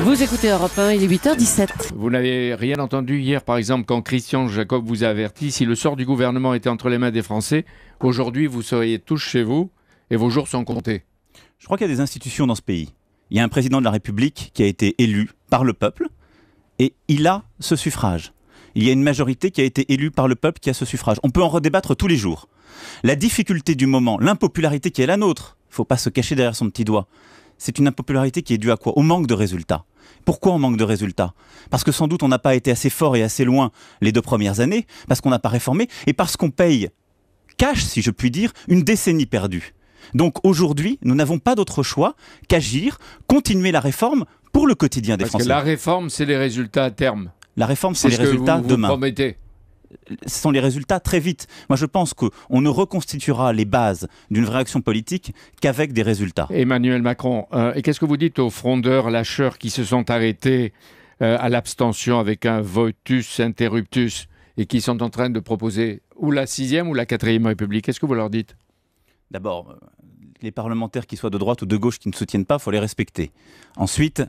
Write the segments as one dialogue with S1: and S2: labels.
S1: Vous écoutez Europe 1, il est 8h17.
S2: Vous n'avez rien entendu hier, par exemple, quand Christian Jacob vous a averti, si le sort du gouvernement était entre les mains des Français, aujourd'hui vous seriez tous chez vous et vos jours sont comptés.
S3: Je crois qu'il y a des institutions dans ce pays. Il y a un président de la République qui a été élu par le peuple et il a ce suffrage. Il y a une majorité qui a été élue par le peuple qui a ce suffrage. On peut en redébattre tous les jours. La difficulté du moment, l'impopularité qui est la nôtre, il ne faut pas se cacher derrière son petit doigt, c'est une impopularité qui est due à quoi? Au manque de résultats. Pourquoi on manque de résultats? Parce que sans doute on n'a pas été assez fort et assez loin les 2 premières années, parce qu'on n'a pas réformé, et parce qu'on paye cash, si je puis dire, une décennie perdue. Donc aujourd'hui, nous n'avons pas d'autre choix qu'agir, continuer la réforme pour le quotidien des Français.
S2: Parce que la réforme, c'est les résultats à terme.
S3: La réforme, c'est les résultats demain.
S2: Vous promettez.
S3: Ce sont les résultats très vite. Moi, je pense qu'on ne reconstituera les bases d'une vraie action politique qu'avec des résultats.
S2: Emmanuel Macron, et qu'est-ce que vous dites aux frondeurs, lâcheurs qui se sont arrêtés à l'abstention avec un votus interruptus et qui sont en train de proposer ou la 6e ou la 4e République? Qu'est-ce que vous leur dites?
S3: D'abord, les parlementaires qui soient de droite ou de gauche qui ne soutiennent pas, il faut les respecter. Ensuite,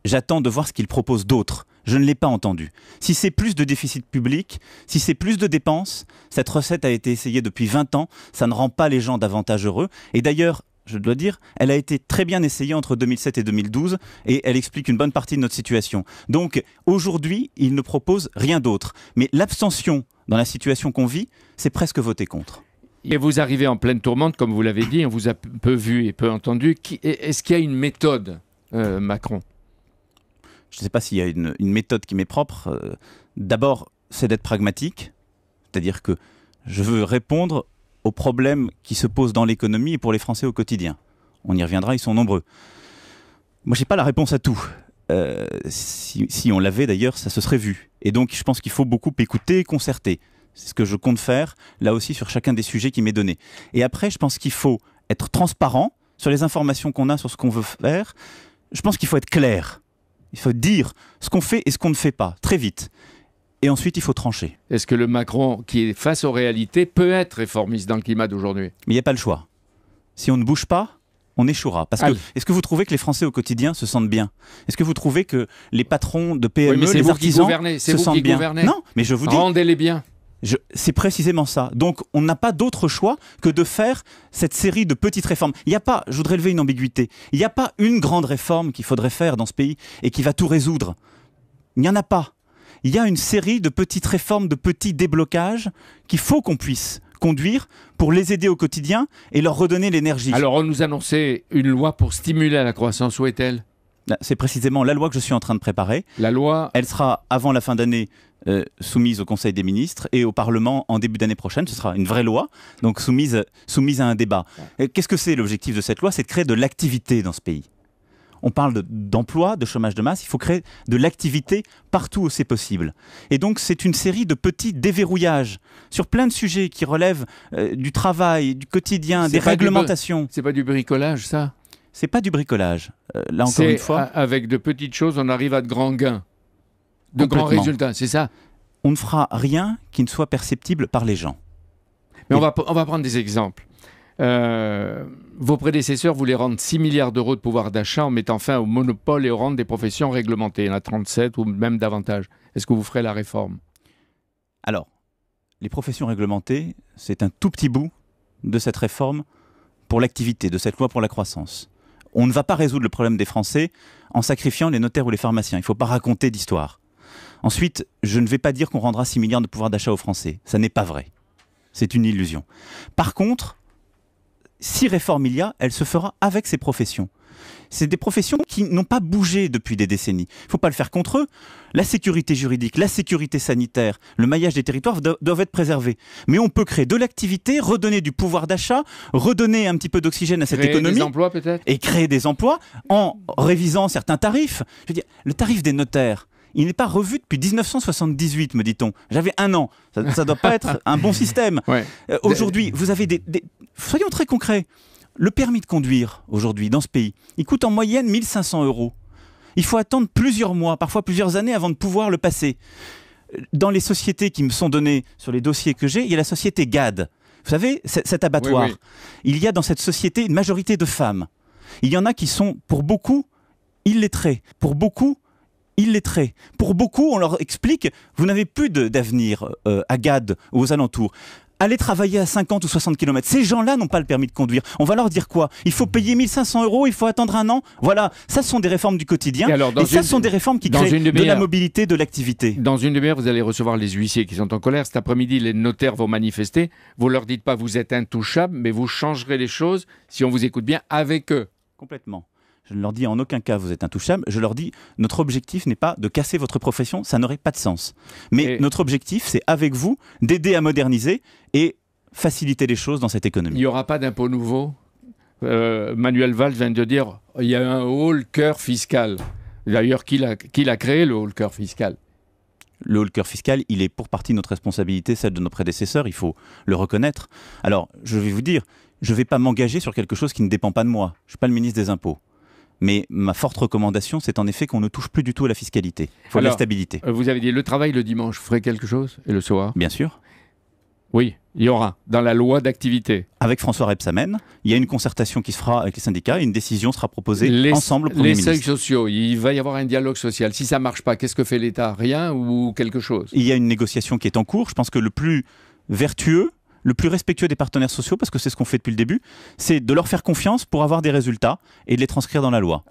S3: j'attends de voir ce qu'ils proposent d'autre. Je ne l'ai pas entendu. Si c'est plus de déficit public, si c'est plus de dépenses, cette recette a été essayée depuis 20 ans, ça ne rend pas les gens davantage heureux. Et d'ailleurs, je dois dire, elle a été très bien essayée entre 2007 et 2012 et elle explique une bonne partie de notre situation. Donc aujourd'hui, il ne propose rien d'autre. Mais l'abstention dans la situation qu'on vit, c'est presque voter contre.
S2: Et vous arrivez en pleine tourmente, comme vous l'avez dit, on vous a peu vu et peu entendu. Est-ce qu'il y a une méthode, Macron?
S3: Je ne sais pas s'il y a une méthode qui m'est propre. D'abord, c'est d'être pragmatique. C'est-à-dire que je veux répondre aux problèmes qui se posent dans l'économie et pour les Français au quotidien. On y reviendra, ils sont nombreux. Moi, je n'ai pas la réponse à tout. Si on l'avait d'ailleurs, ça se serait vu. Et donc, je pense qu'il faut beaucoup écouter et concerter. C'est ce que je compte faire, là aussi, sur chacun des sujets qui m'est donné. Et après, je pense qu'il faut être transparent sur les informations qu'on a, sur ce qu'on veut faire. Je pense qu'il faut être clair. Il faut dire ce qu'on fait et ce qu'on ne fait pas, très vite. Et ensuite, il faut trancher.
S2: Est-ce que le Macron, qui est face aux réalités, peut être réformiste dans le climat d'aujourd'hui?
S3: Mais il n'y a pas le choix. Si on ne bouge pas, on échouera. Parce que, est-ce que vous trouvez que les Français au quotidien se sentent bien? Est-ce que vous trouvez que les patrons de PME, les artisans se sentent bien? Non, mais je vous dis...
S2: Rendez-les bien.
S3: C'est précisément ça. Donc, on n'a pas d'autre choix que de faire cette série de petites réformes. Il n'y a pas, je voudrais lever une ambiguïté, il n'y a pas une grande réforme qu'il faudrait faire dans ce pays et qui va tout résoudre. Il n'y en a pas. Il y a une série de petites réformes, de petits déblocages qu'il faut qu'on puisse conduire pour les aider au quotidien et leur redonner l'énergie.
S2: Alors, on nous annonçait une loi pour stimuler la croissance. Où est-elle?
S3: C'est précisément la loi que je suis en train de préparer.
S2: La loi...
S3: Elle sera, avant la fin d'année, soumise au Conseil des ministres et au Parlement en début d'année prochaine. Ce sera une vraie loi, donc soumise à un débat. Qu'est-ce que c'est l'objectif de cette loi? C'est de créer de l'activité dans ce pays. On parle d'emploi, de chômage de masse, il faut créer de l'activité partout où c'est possible. Et donc c'est une série de petits déverrouillages sur plein de sujets qui relèvent du travail, du quotidien, des réglementations.
S2: C'est pas du bricolage, ça?
S3: C'est pas du bricolage. Là encore une fois,
S2: avec de petites choses, on arrive à de grands gains, de grands résultats, c'est ça?
S3: On ne fera rien qui ne soit perceptible par les gens.
S2: Mais on va prendre des exemples. Vos prédécesseurs voulaient rendre 6 milliards d'euros de pouvoir d'achat en mettant fin au monopole et aux rentes des professions réglementées. Il y en a 37 ou même davantage. Est-ce que vous ferez la réforme?
S3: Alors, les professions réglementées, c'est un tout petit bout de cette réforme pour l'activité, de cette loi pour la croissance. On ne va pas résoudre le problème des Français en sacrifiant les notaires ou les pharmaciens. Il ne faut pas raconter d'histoire. Ensuite, je ne vais pas dire qu'on rendra 6 milliards de pouvoir d'achat aux Français. Ça n'est pas vrai. C'est une illusion. Par contre, si réforme il y a, elle se fera avec ces professions. C'est des professions qui n'ont pas bougé depuis des décennies. Il ne faut pas le faire contre eux. La sécurité juridique, la sécurité sanitaire, le maillage des territoires doivent être préservés. Mais on peut créer de l'activité, redonner du pouvoir d'achat, redonner un petit peu d'oxygène à cette économie.
S2: Créer des emplois peut-être?
S3: Et créer des emplois en révisant certains tarifs. Je veux dire, le tarif des notaires, il n'est pas revu depuis 1978, me dit-on. J'avais 1 an. Ça ne doit pas être un bon système. Ouais. Aujourd'hui, vous avez soyons très concrets. Le permis de conduire, aujourd'hui, dans ce pays, il coûte en moyenne 1 500 €. Il faut attendre plusieurs mois, parfois plusieurs années avant de pouvoir le passer. Dans les sociétés qui me sont données sur les dossiers que j'ai, il y a la société GAD. Vous savez, cet abattoir. Oui, oui. Il y a dans cette société une majorité de femmes. Il y en a qui sont, pour beaucoup, illettrés. Pour beaucoup, illettrés. Pour beaucoup, on leur explique, vous n'avez plus d'avenir à Gade ou aux alentours. Allez travailler à 50 ou 60 km. Ces gens-là n'ont pas le permis de conduire. On va leur dire quoi? Il faut payer 1 500 €, il faut attendre un an. Voilà, ça ce sont des réformes du quotidien. Et ça ce sont des réformes qui créent de la mobilité, de l'activité.
S2: Dans une demi-heure, vous allez recevoir les huissiers qui sont en colère. Cet après-midi, les notaires vont manifester. Vous leur dites pas vous êtes intouchables, mais vous changerez les choses si on vous écoute bien avec eux.
S3: Complètement. Je ne leur dis en aucun cas vous êtes intouchable. Je leur dis notre objectif n'est pas de casser votre profession, ça n'aurait pas de sens. Mais notre objectif, c'est avec vous d'aider à moderniser et faciliter les choses dans cette économie.
S2: Il n'y aura pas d'impôt nouveau. Manuel Valls vient de dire il y a un haut cœur fiscal. D'ailleurs, qui l'a créé, le haut cœur fiscal?
S3: Le haut cœur fiscal, il est pour partie notre responsabilité, celle de nos prédécesseurs, il faut le reconnaître. Alors, je vais vous dire, je ne vais pas m'engager sur quelque chose qui ne dépend pas de moi. Je ne suis pas le ministre des Impôts. Mais ma forte recommandation, c'est en effet qu'on ne touche plus du tout à la fiscalité. Il faut de la stabilité.
S2: Vous avez dit le travail le dimanche, vous ferez quelque chose? Et le soir?
S3: Bien sûr.
S2: Oui, il y aura, dans la loi d'activité.
S3: Avec François Rebsamen, il y a une concertation qui se fera avec les syndicats et une décision sera proposée ensemble au Premier ministre.
S2: Les seuils sociaux, il va y avoir un dialogue social. Si ça ne marche pas, qu'est-ce que fait l'État? Rien ou quelque chose?
S3: Il y a une négociation qui est en cours. Je pense que le plus vertueux, le plus respectueux des partenaires sociaux, parce que c'est ce qu'on fait depuis le début, c'est de leur faire confiance pour avoir des résultats et de les transcrire dans la loi.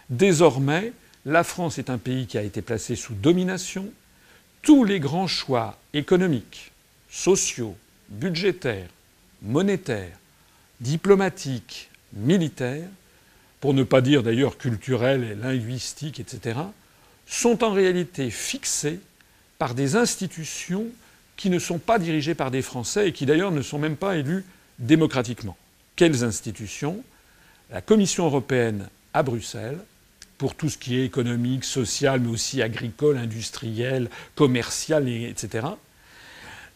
S4: Désormais, la France est un pays qui a été placé sous domination. Tous les grands choix économiques, sociaux, budgétaires, monétaires, diplomatiques, militaires, pour ne pas dire d'ailleurs culturels et linguistiques, etc., sont en réalité fixés par des institutions qui ne sont pas dirigées par des Français et qui d'ailleurs ne sont même pas élus démocratiquement. Quelles institutions? La Commission européenne à Bruxelles, pour tout ce qui est économique, social, mais aussi agricole, industriel, commercial, etc.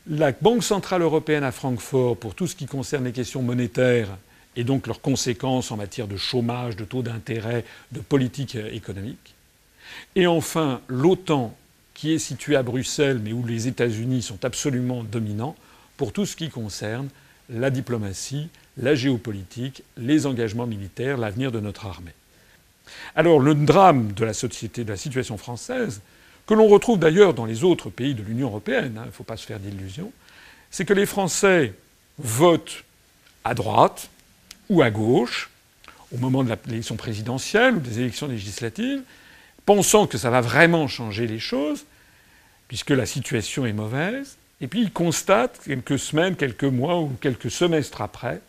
S4: La Banque centrale européenne à Francfort, pour tout ce qui concerne les questions monétaires et donc leurs conséquences en matière de chômage, de taux d'intérêt, de politique économique. Et enfin, l'OTAN, qui est située à Bruxelles, mais où les États-Unis sont absolument dominants, pour tout ce qui concerne la diplomatie, la géopolitique, les engagements militaires, l'avenir de notre armée. Alors le drame de la société, de la situation française, que l'on retrouve d'ailleurs dans les autres pays de l'Union européenne, il ne faut pas se faire d'illusions, c'est que les Français votent à droite ou à gauche au moment de l'élection présidentielle ou des élections législatives, pensant que ça va vraiment changer les choses, puisque la situation est mauvaise, et puis ils constatent, quelques semaines, quelques mois ou quelques semestres après,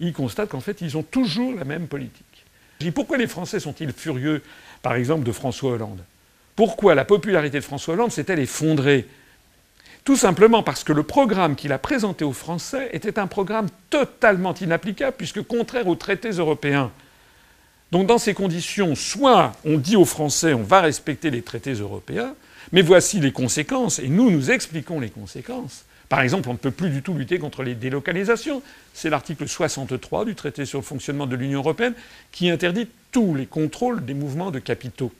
S4: ils constatent qu'en fait, ils ont toujours la même politique. Je dis, pourquoi les Français sont-ils furieux, par exemple, de François Hollande? Pourquoi la popularité de François Hollande s'est-elle effondrée? Tout simplement parce que le programme qu'il a présenté aux Français était un programme totalement inapplicable, puisque contraire aux traités européens. Donc dans ces conditions, soit on dit aux Français on va respecter les traités européens, mais voici les conséquences, et nous expliquons les conséquences. Par exemple, on ne peut plus du tout lutter contre les délocalisations. C'est l'article 63 du traité sur le fonctionnement de l'Union européenne qui interdit tous les contrôles des mouvements de capitaux.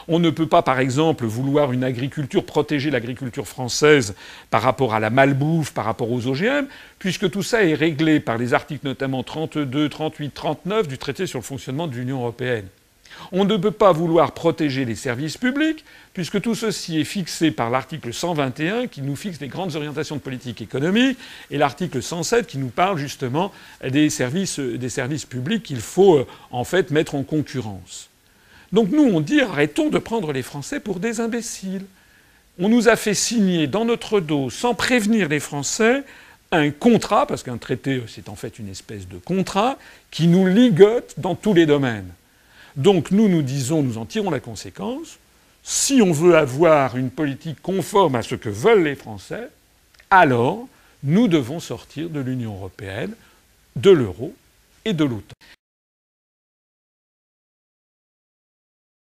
S4: On ne peut pas, par exemple, vouloir une agriculture, protéger l'agriculture française par rapport à la malbouffe, par rapport aux OGM, puisque tout ça est réglé par les articles notamment 32, 38, 39 du traité sur le fonctionnement de l'Union européenne. On ne peut pas vouloir protéger les services publics, puisque tout ceci est fixé par l'article 121 qui nous fixe les grandes orientations de politique économique, et l'article 107 qui nous parle justement des services publics qu'il faut en fait mettre en concurrence. Donc nous, on dit arrêtons de prendre les Français pour des imbéciles. On nous a fait signer dans notre dos, sans prévenir les Français, un contrat, parce qu'un traité, c'est en fait une espèce de contrat, qui nous ligote dans tous les domaines. Donc nous disons, nous en tirons la conséquence, si on veut avoir une politique conforme à ce que veulent les Français, alors nous devons sortir de l'Union européenne, de l'euro et de l'OTAN.